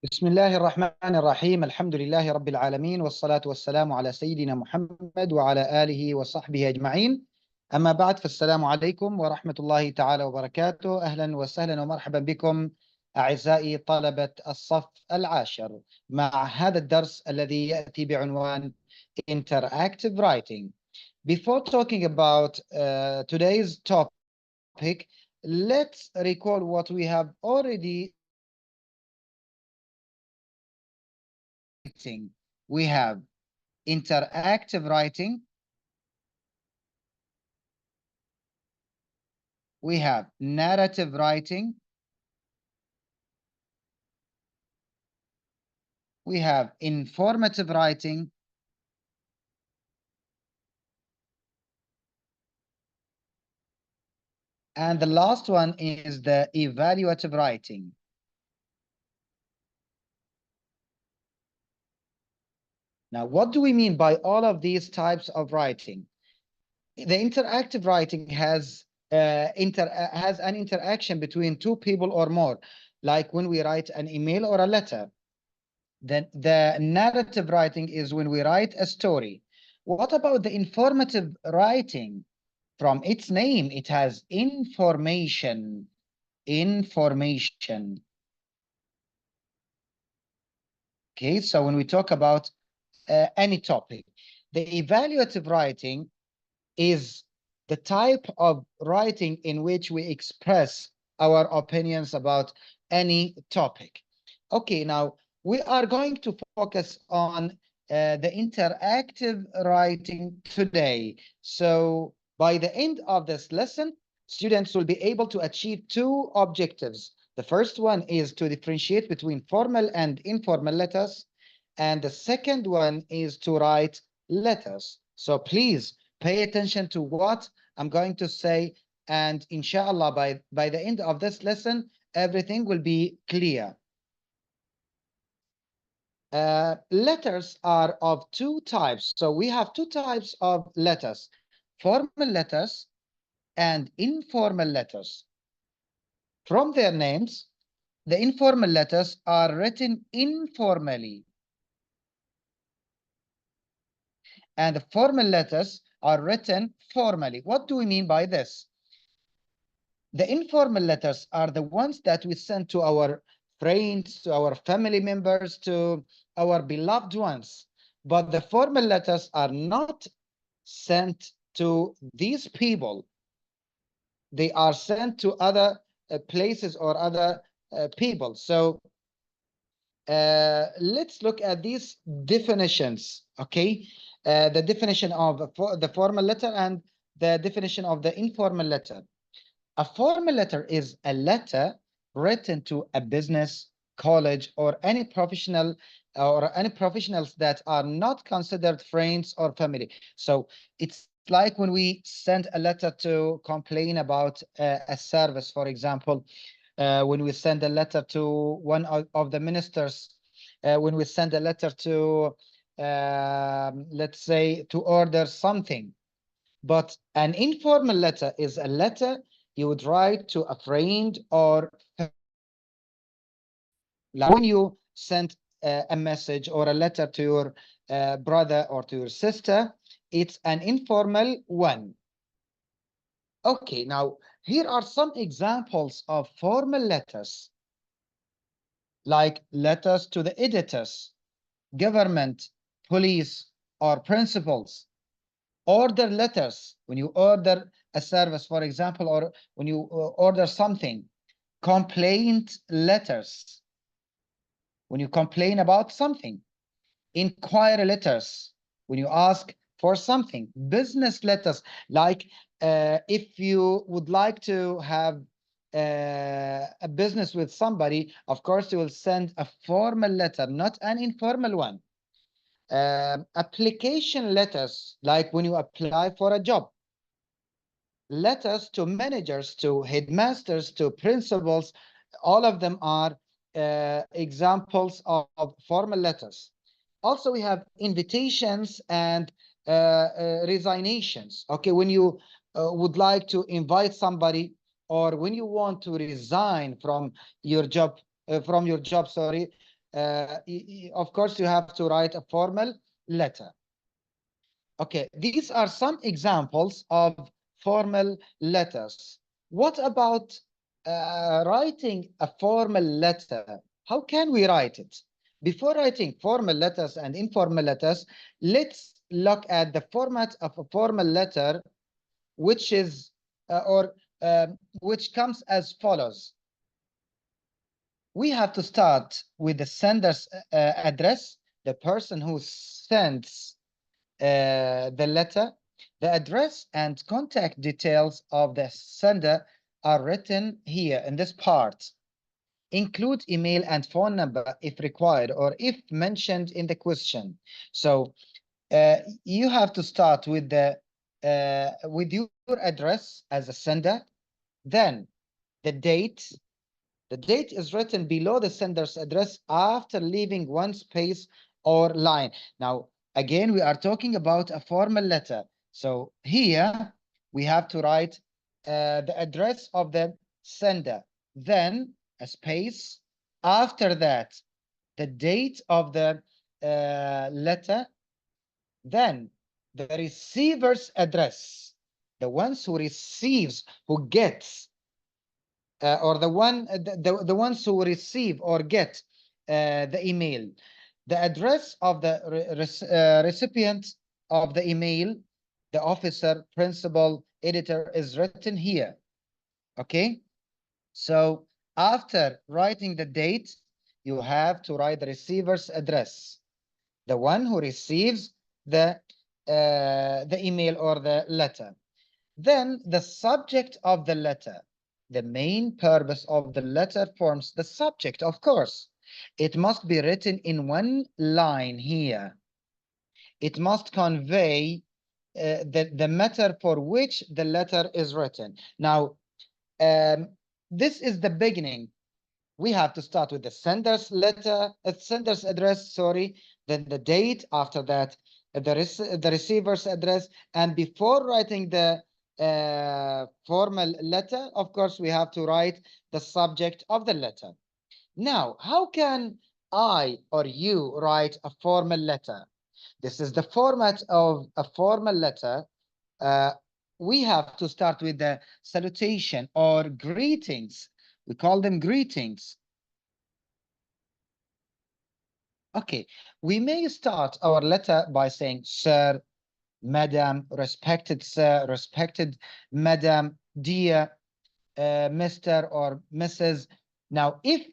بسم الله الرحمن الرحيم. الحمد لله رب العالمين، والصلاة والسلام على سيدنا محمد وعلى آله وصحبه أجمعين. أما بعد، فالسلام عليكم ورحمة الله تعالى وبركاته. أهلا وسهلا ومرحبا بكم أعزائي طلبة الصف العاشر مع هذا الدرس الذي يأتي بعنوان Interactive Writing. Before talking about today's topic, let's recall what we have already. We have interactive writing, we have narrative writing, we have informative writing, and the last one is the evaluative writing. Now, what do we mean by all of these types of writing? The interactive writing has an interaction between two people or more, like when we write an email or a letter. Then the narrative writing is when we write a story. What about the informative writing? From its name, it has information. Information. Okay, so when we talk about any topic, the evaluative writing is the type of writing in which we express our opinions about any topic. Okay, now we are going to focus on the interactive writing today. So by the end of this lesson, students will be able to achieve two objectives. The first one is to differentiate between formal and informal letters, and the second one is to write letters. So please pay attention to what I'm going to say, and inshallah by the end of this lesson, everything will be clear. Letters are of two types. So we have two types of letters: formal letters and informal letters. From their names, the informal letters are written informally, and the formal letters are written formally. What do we mean by this? The informal letters are the ones that we send to our friends, to our family members, to our beloved ones. But the formal letters are not sent to these people. They are sent to other places or other people. So let's look at these definitions, okay? The definition of the formal letter and the definition of the informal letter. A formal letter is a letter written to a business, college, or any professionals that are not considered friends or family. So it's like when we send a letter to complain about a service, for example, when we send a letter to one of the ministers, when we send a letter to, let's say, to order something. But an informal letter is a letter you would write to a friend, or like when you send a message or a letter to your brother or to your sister, it's an informal one. Okay, now here are some examples of formal letters, like letters to the editors, government, police, or principals. Order letters, when you order a service, for example, or when you order something. Complaint letters, when you complain about something. Inquiry letters, when you ask for something. Business letters, like if you would like to have a business with somebody, of course you will send a formal letter, not an informal one. Application letters, like when you apply for a job. Letters to managers, to headmasters, to principals, all of them are examples of formal letters. Also, we have invitations and resignations. Okay, when you would like to invite somebody, or when you want to resign from your job, sorry, of course, you have to write a formal letter. Okay, these are some examples of formal letters. What about writing a formal letter? How can we write it? Before writing formal letters and informal letters, let's look at the format of a formal letter, which is which comes as follows. We have to start with the sender's address, the person who sends the letter. The address and contact details of the sender are written here in this part. Include email and phone number if required or if mentioned in the question. So you have to start with your address as a sender, then the date. The date is written below the sender's address after leaving one space or line. Now, again, we are talking about a formal letter. So here we have to write the address of the sender, then a space. After that, the date of the letter, then the receiver's address, the ones who receives, who gets, or the ones who receive or get the email. The address of the recipient of the email, the officer, principal, editor is written here. Okay, so after writing the date, you have to write the receiver's address, the one who receives the email or the letter. Then the subject of the letter. The main purpose of the letter forms the subject, of course. It must be written in one line here. It must convey the matter for which the letter is written. Now, this is the beginning. We have to start with the sender's letter, sender's address, sorry, then the date, after that, the receiver's address, and before writing the formal letter, of course, we have to write the subject of the letter. Now, how can I or you write a formal letter? This is the format of a formal letter. We have to start with the salutation or greetings. We call them greetings. Okay, we may start our letter by saying, sir, madam, respected sir, respected madam, dear Mr. or Mrs. Now, if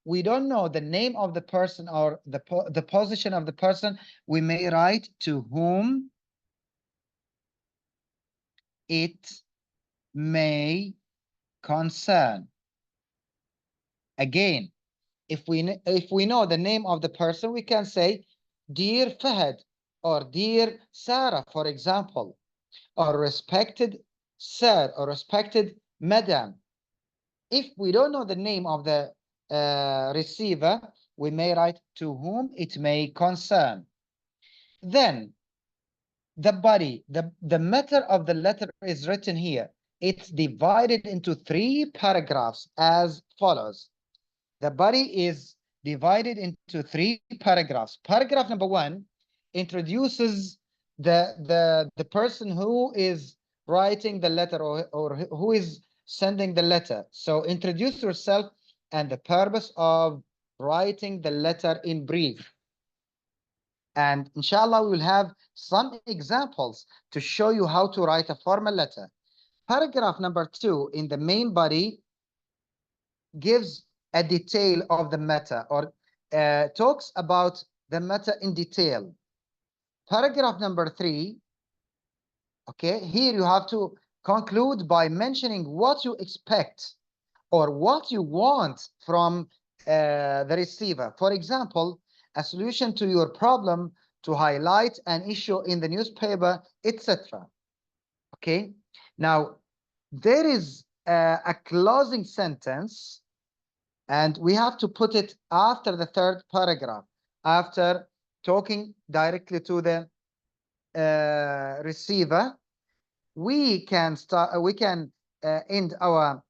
we don't know the name of the person or the position of the person, we may write to whom it may concern. Again, if we know the name of the person, we can say dear Fahad or dear Sarah, for example, or respected sir or respected madam. If we don't know the name of the receiver, we may write to whom it may concern. Then the body, the matter of the letter is written here. It's divided into 3 paragraphs as follows. The body is divided into 3 paragraphs. Paragraph number 1 introduces the person who is writing the letter or who is sending the letter. So introduce yourself and the purpose of writing the letter in brief. And inshallah, we will have some examples to show you how to write a formal letter. Paragraph number 2 in the main body gives a detail of the matter or talks about the matter in detail. Paragraph number 3, okay, here you have to conclude by mentioning what you expect or what you want from the receiver. For example, a solution to your problem, to highlight an issue in the newspaper, etc. Okay, now there is a closing sentence, and we have to put it after the 3rd paragraph, after talking directly to the receiver. We can end our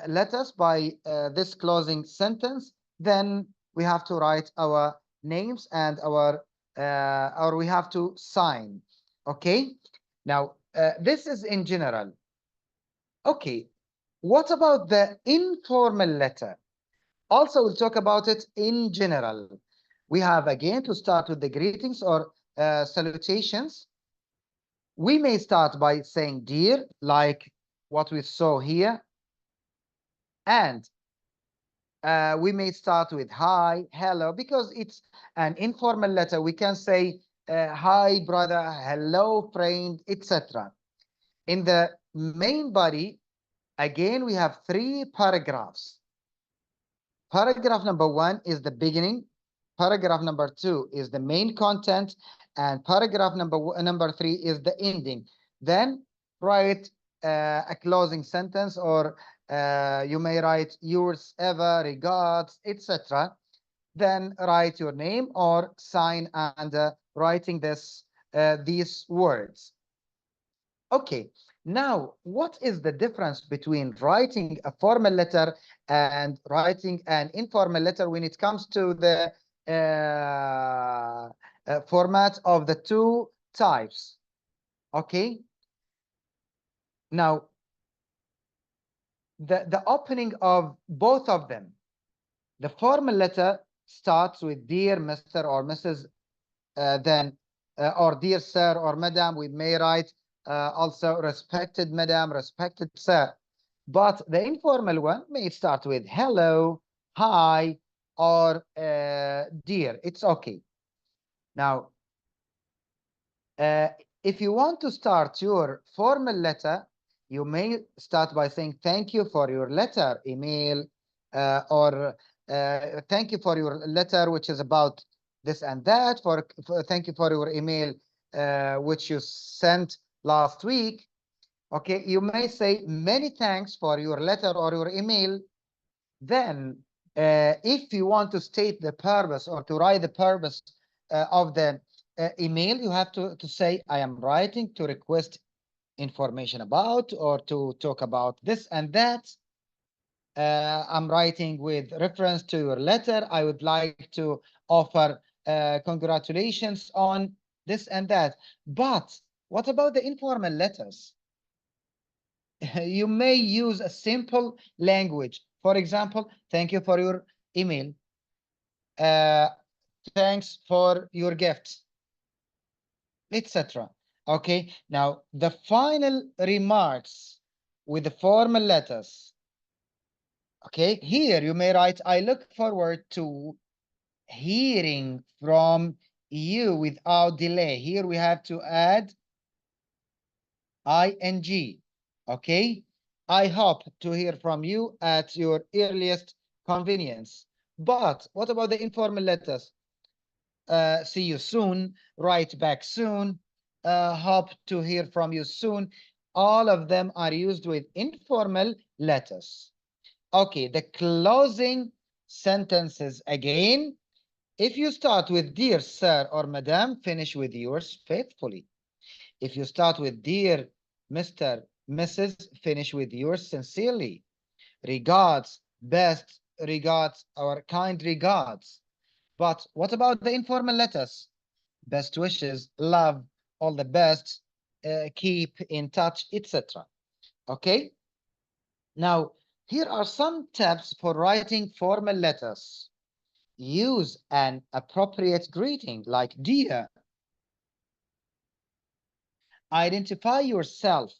letters by this closing sentence. Then we have to write our names and our or we have to sign. Okay, now this is in general. Okay, what about the informal letter? Also, we'll talk about it in general. We have again to start with the greetings or salutations. We may start by saying dear, like what we saw here. And we may start with hi, hello, because it's an informal letter. We can say hi, brother, hello, friend, etc. In the main body, again, we have 3 paragraphs. Paragraph number 1 is the beginning. Paragraph number 2 is the main content. And paragraph number 3 is the ending. Then write a closing sentence, or you may write yours ever, regards, etc. Then write your name or sign and writing these words. Okay, now what is the difference between writing a formal letter and writing an informal letter when it comes to the format of the 2 types? Okay, now the opening of both of them. The formal letter starts with dear Mr. or Mrs. Then or dear sir or madam. We may write also respected madam, respected sir. But the informal one may start with hello, hi, or dear. It's okay. Now, if you want to start your formal letter, you may start by saying thank you for your letter, email, or thank you for your letter, which is about this and that, thank you for your email, which you sent last week. Okay, you may say many thanks for your letter or your email. Then, if you want to state the purpose or to write the purpose of the email, you have to say, I am writing to request information about or to talk about this and that. I'm writing with reference to your letter. I would like to offer congratulations on this and that. But what about the informal letters? You may use a simple language. For example, thank you for your email. Thanks for your gift, etc. Okay, now the final remarks with the formal letters. Okay, here you may write, I look forward to hearing from you without delay. Here we have to add ing. Okay, I hope to hear from you at your earliest convenience. But what about the informal letters? See you soon, write back soon, hope to hear from you soon. All of them are used with informal letters. Okay, the closing sentences again. If you start with dear sir or madam, finish with yours faithfully. If you start with dear Mr., Mrs., finish with yours sincerely. Regards, best regards, or kind regards. But what about the informal letters? Best wishes, love, all the best, keep in touch, etc. Okay? Now, here are some tips for writing formal letters. Use an appropriate greeting like dear. Identify yourself.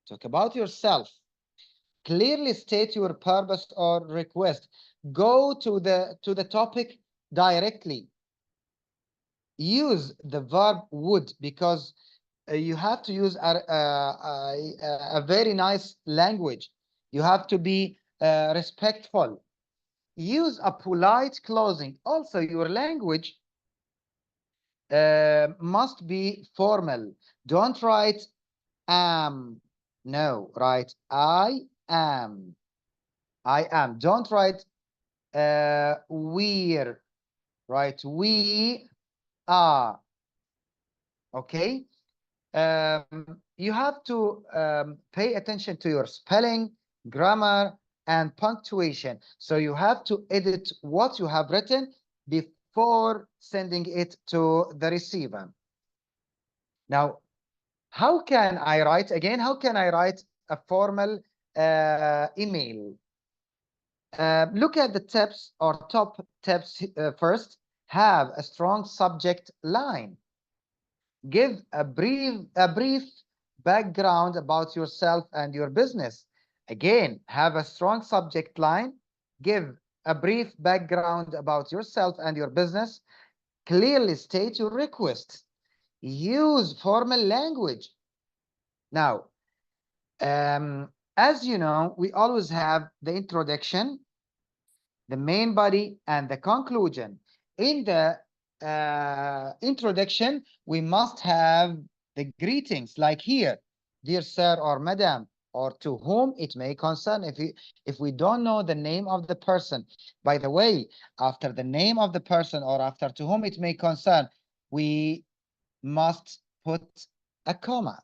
Talk about yourself. Clearly state your purpose or request. Go to the topic directly. Use the verb would, because you have to use a very nice language. You have to be respectful. Use a polite closing. Also, your language must be formal. Don't write am. No, write I am. I am. Don't write we're. Write we are. Okay. You have to pay attention to your spelling, grammar, and punctuation. So you have to edit what you have written before sending it to the receiver. Now, how can I write again? How can I write a formal email? Look at the tips or top tips first. Have a strong subject line. Give a brief background about yourself and your business. Again, have a strong subject line. Give a brief background about yourself and your business. Clearly state your request. Use formal language. Now, as you know, we always have the introduction, the main body, and the conclusion. In the introduction, we must have the greetings, like here, dear sir or madam, or to whom it may concern. If we don't know the name of the person, by the way, after the name of the person or after to whom it may concern, we must put a comma.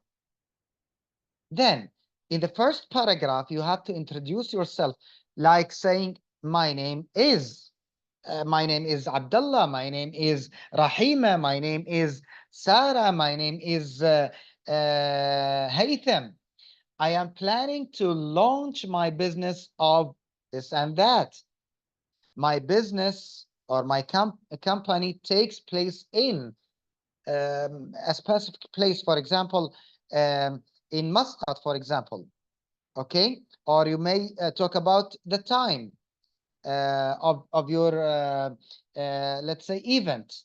Then, in the first paragraph, you have to introduce yourself, like saying, my name is Abdullah, my name is Rahima, my name is Sarah, my name is Haytham. I am planning to launch my business of this and that. My business or my company takes place in a specific place, for example, in Muscat, for example. Okay, or you may talk about the time of your let's say event.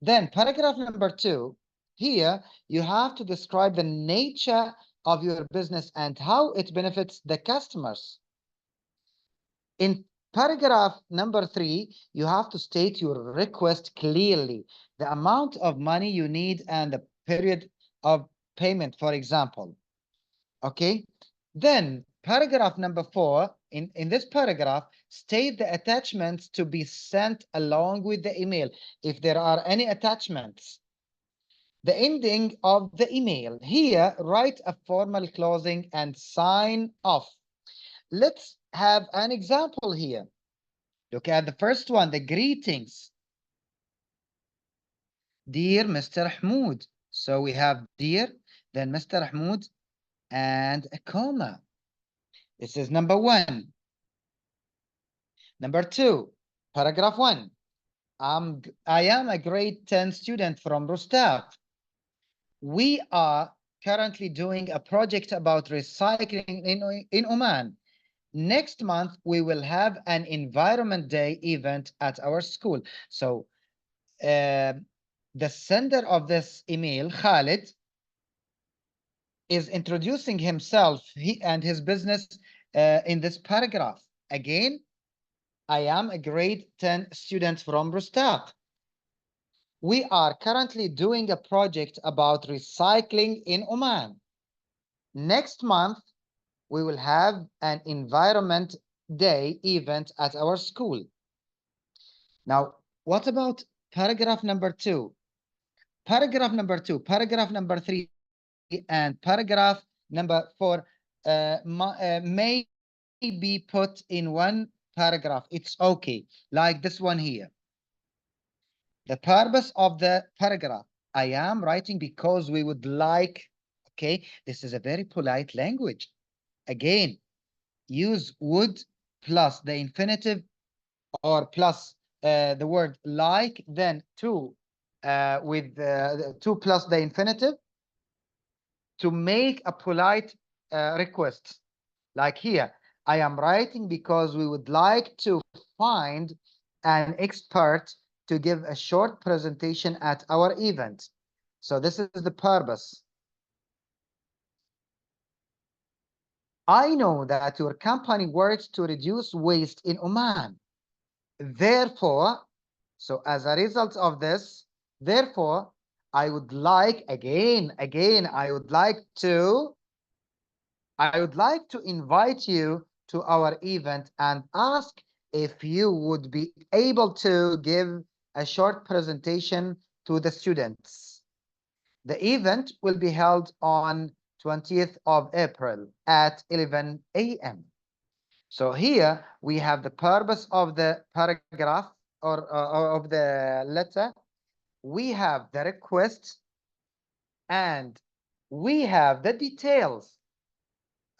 Then paragraph number 2, here you have to describe the nature of your business and how it benefits the customers. In paragraph number 3, you have to state your request clearly, the amount of money you need and the period of payment, for example. Okay, then paragraph number 4, in this paragraph, state the attachments to be sent along with the email, if there are any attachments. The ending of the email, here write a formal closing and sign off. Let's have an example here. Look at the first one, the greetings. Dear Mr. Hamoud. So we have dear, then Mr. Hamoud, and a comma. This is number 1. Number 2, paragraph 1. I am a grade 10 student from Rostaf. We are currently doing a project about recycling in Oman. Next month, we will have an Environment Day event at our school. So the sender of this email, Khalid, is introducing himself and his business in this paragraph. Again, I am a grade 10 student from Rostaf. We are currently doing a project about recycling in Oman. Next month, we will have an Environment Day event at our school. Now, what about paragraph number 2? Paragraph number 2, paragraph number 3, and paragraph number 4 may be put in one paragraph. It's okay, like this one here. The purpose of the paragraph, I am writing because we would like, okay, this is a very polite language. Again, use would plus the infinitive or plus the word like, then to with to plus the infinitive to make a polite request. Like here, I am writing because we would like to find an expert to give a short presentation at our event. So this is the purpose. I know that your company works to reduce waste in Oman. Therefore, so as a result of this, therefore, I would like, again, I would like to invite you to our event and ask if you would be able to give a short presentation to the students. The event will be held on 20th of April at 11 a.m. So here we have the purpose of the paragraph or of the letter. We have the request and we have the details.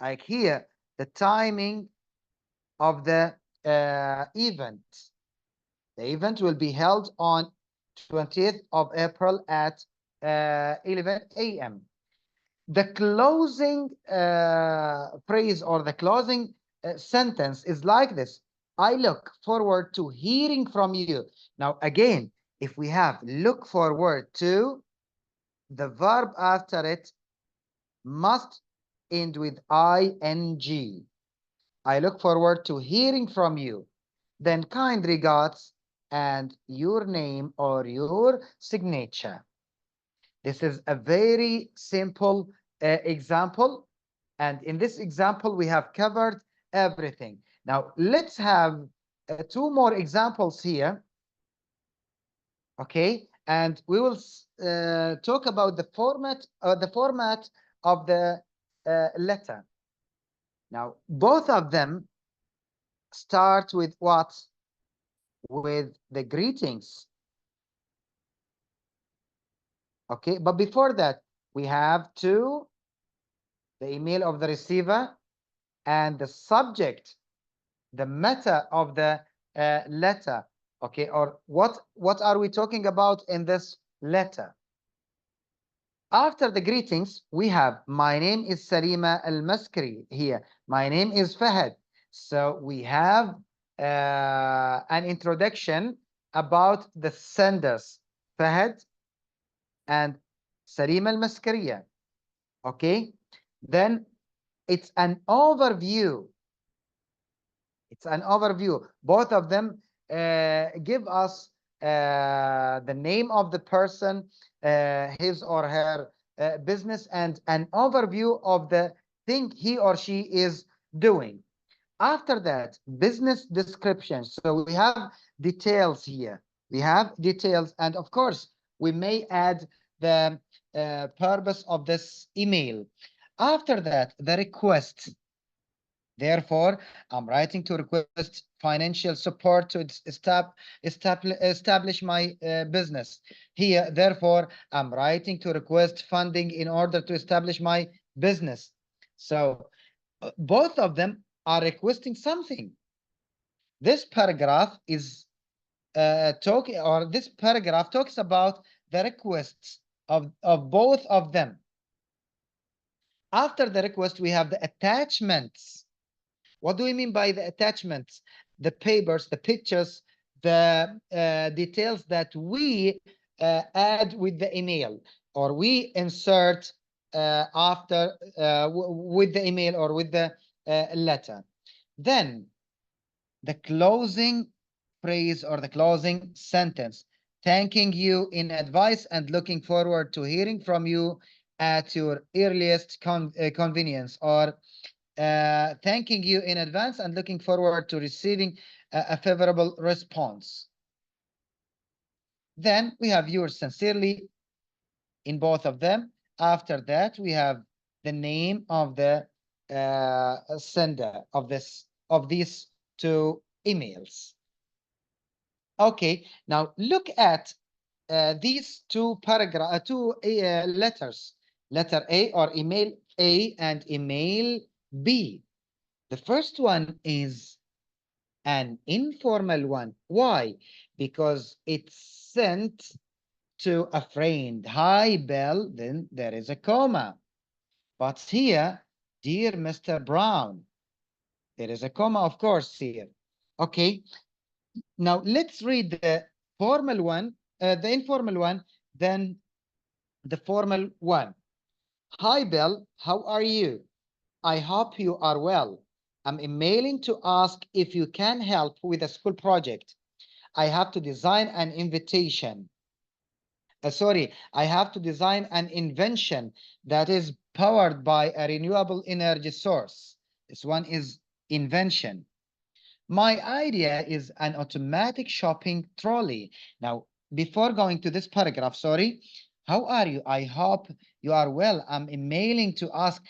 Like here, the timing of the event. The event will be held on 20th of April at 11 a.m. The closing phrase or the closing sentence is like this. I look forward to hearing from you. Now, again, if we have look forward to, the verb after it must end with ing. I look forward to hearing from you. Then kind regards and your name or your signature. This is a very simple example. And in this example, we have covered everything. Now, let's have two more examples here. Okay, and we will talk about the format of the letter. Now, both of them start with what? With the greetings. Okay, but before that, we have the email of the receiver and the subject, the matter of the letter. Okay, or what are we talking about in this letter? After the greetings, we have my name is Salima Al-Maskri here. My name is Fahad. So we have an introduction about the senders, Fahad and Salima Al-Maskriya. Okay, then it's an overview. It's an overview. Both of them give us the name of the person, his or her business, and an overview of the thing he or she is doing. After that, business description. So we have details here. We have details, and of course, we may add the purpose of this email. After that, the request. Therefore, I'm writing to request financial support to establish my business. Here, therefore, I'm writing to request funding in order to establish my business. So both of them are requesting something. This paragraph is this paragraph talks about the requests of both of them. After the request, we have the attachments. What do we mean by the attachments? The papers, the pictures, the details that we add with the email, or we insert after with the email or with the letter. Then the closing phrase or the closing sentence, thanking you in advance and looking forward to hearing from you at your earliest convenience, or thanking you in advance and looking forward to receiving a favorable response. Then we have yours sincerely in both of them. After that, we have the name of the sender of these two emails. Okay, now look at these two letters, letter A or email A and email B. The first one is an informal one. Why? Because it's sent to a friend. Hi, Bell. Then there is a comma. But here, dear Mr. Brown, there is a comma, of course, here. Okay. Now let's read the formal one, the informal one, then the formal one. Hi, Bell. How are you? I hope you are well. I'm emailing to ask if you can help with a school project. I have to design an invitation. I have to design an invention that is powered by a renewable energy source. This one is invention. My idea is an automatic shopping trolley. Now, before going to this paragraph, how are you? I hope you are well. I'm emailing to ask.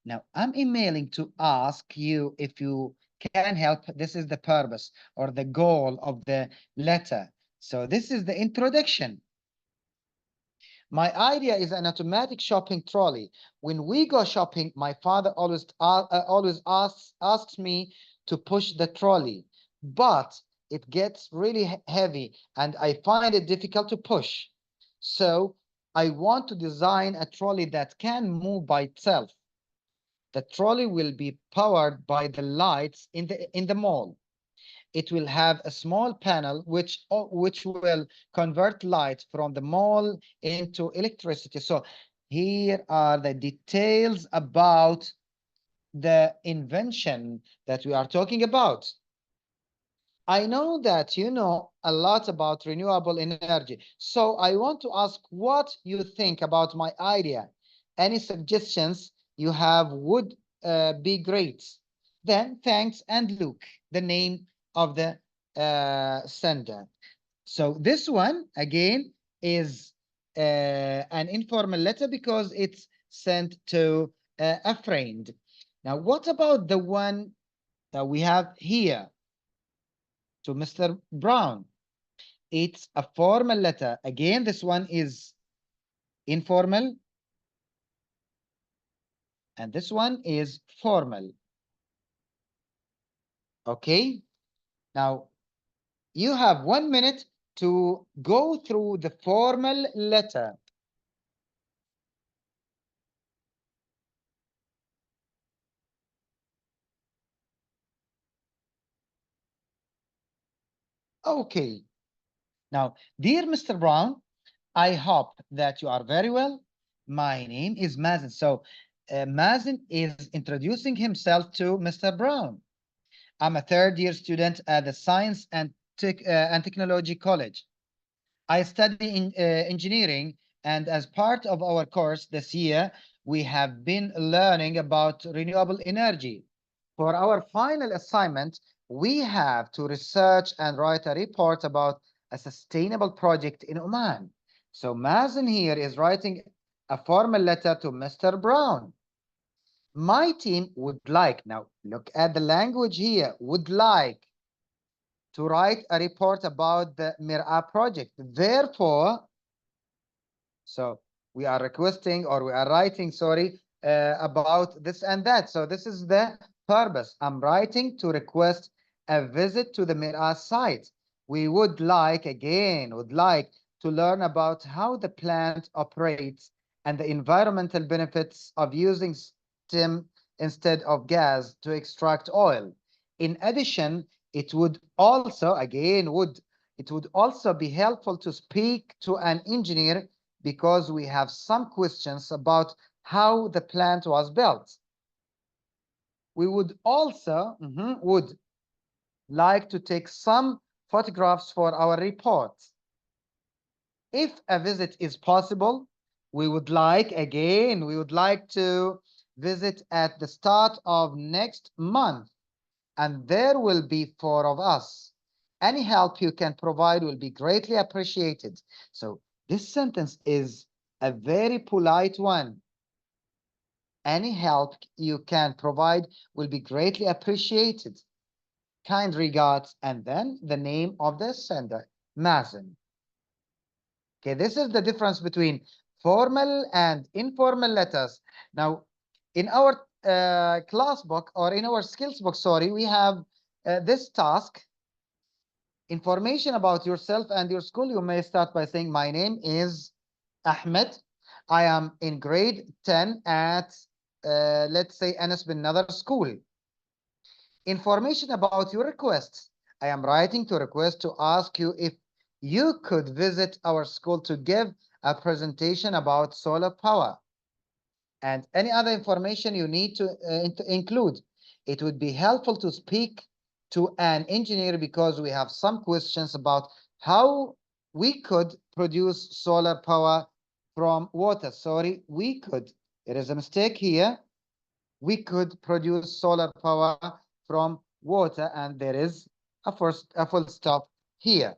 Now, I'm emailing to ask you if you can help. This is the purpose or the goal of the letter. So this is the introduction. My idea is an automatic shopping trolley. When we go shopping, my father always asks me to push the trolley, but it gets really heavy and I find it difficult to push. So I want to design a trolley that can move by itself. The trolley will be powered by the lights in the mall. It will have a small panel which will convert light from the mall into electricity. So here are the details about the invention that we are talking about. I know that you know a lot about renewable energy, so I want to ask what you think about my idea. Any suggestions you have would be great. Then thanks, and look, the name of the sender. So this one again is an informal letter because it's sent to a friend. Now, what about the one that we have here to Mr. Brown? It's a formal letter. Again, this one is informal, and this one is formal. Okay, now you have 1 minute to go through the formal letter. Okay, now, dear Mr. Brown, I hope that you are very well. My name is Mazen. So Mazen is introducing himself to Mr. Brown. I'm a third-year student at the Science and Technology College. I study in engineering, and as part of our course this year, we have been learning about renewable energy. For our final assignment, we have to research and write a report about a sustainable project in Oman. So Mazen here is writing a formal letter to Mr. Brown. My team would like, now look at the language here, would like to write a report about the Mir'ah project. Therefore, so we are requesting, or we are writing, sorry, about this and that. So this is the purpose. I'm writing to request a visit to the Mir'ah site. We would like, again, would like to learn about how the plant operates and the environmental benefits of using steam instead of gas to extract oil. In addition, it would also, again, it would also be helpful to speak to an engineer because we have some questions about how the plant was built. We would also would like to take some photographs for our report. If a visit is possible, we would like to visit at the start of next month, and there will be 4 of us. Any help you can provide will be greatly appreciated. So this sentence is a very polite one. Any help you can provide will be greatly appreciated. Kind regards, and then the name of the sender, Mazen. Okay, this is the difference between formal and informal letters. Now, in our class book, or in our skills book, sorry, we have this task. Information about yourself and your school. You may start by saying, my name is Ahmed. I am in grade 10 at, let's say, Anas bin Nadar School. Information about your requests. I am writing to request to ask you if you could visit our school to give a presentation about solar power. And any other information you need to include. It would be helpful to speak to an engineer because we have some questions about how we could produce solar power from water. Sorry, we could. There is a mistake here. We could produce solar power from water, and there is a full stop here.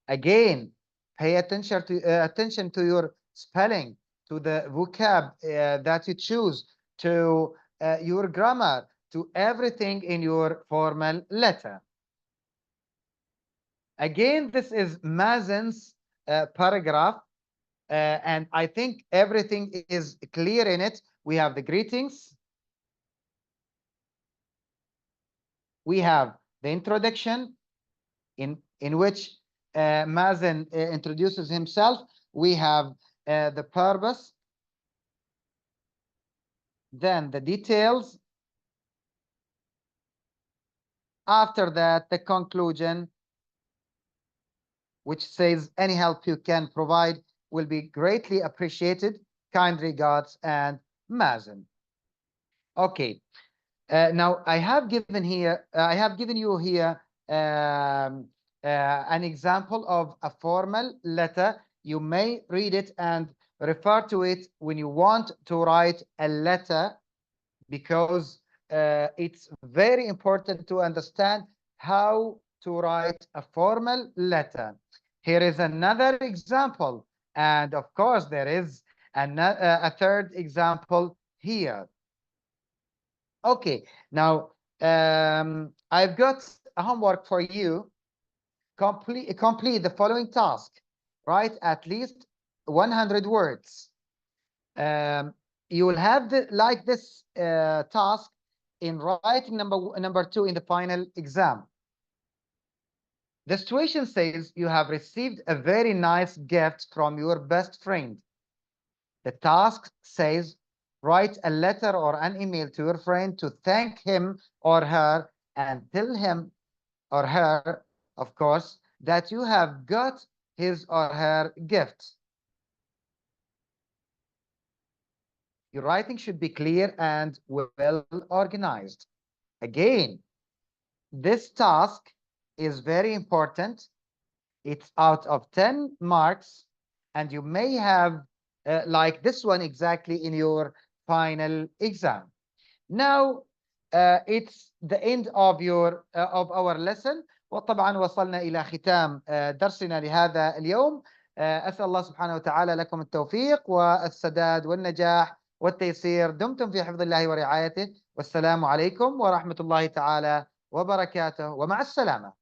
Again, pay attention to your spelling, to the vocab that you choose, to your grammar, to everything in your formal letter. Again, this is Mazen's paragraph, and I think everything is clear in it. We have the greetings. We have the introduction in which Mazen introduces himself. We have the purpose, then the details. After that, the conclusion, which says any help you can provide will be greatly appreciated. Kind regards, and Mazen. Okay. Now I have given you here an example of a formal letter. You may read it and refer to it when you want to write a letter, because it's very important to understand how to write a formal letter. Here is another example, and of course there is a third example here. Okay, now I've got a homework for you. Complete the following task. Write at least 100 words. You will have this task in writing number 2 in the final exam. The situation says you have received a very nice gift from your best friend. The task says write a letter or an email to your friend to thank him or her, and tell him or her, of course, that you have got his or her gift. Your writing should be clear and well organized. Again, this task is very important. It's out of 10 marks, and you may have like this one exactly in your final exam. Now it's the end of our lesson. وطبعا وصلنا إلى ختام درسنا لهذا اليوم. أسأل الله سبحانه وتعالى لكم التوفيق والسداد والنجاح والتيسير. دمتم في حفظ الله ورعايته، والسلام عليكم ورحمة الله تعالى وبركاته، ومع السلامة.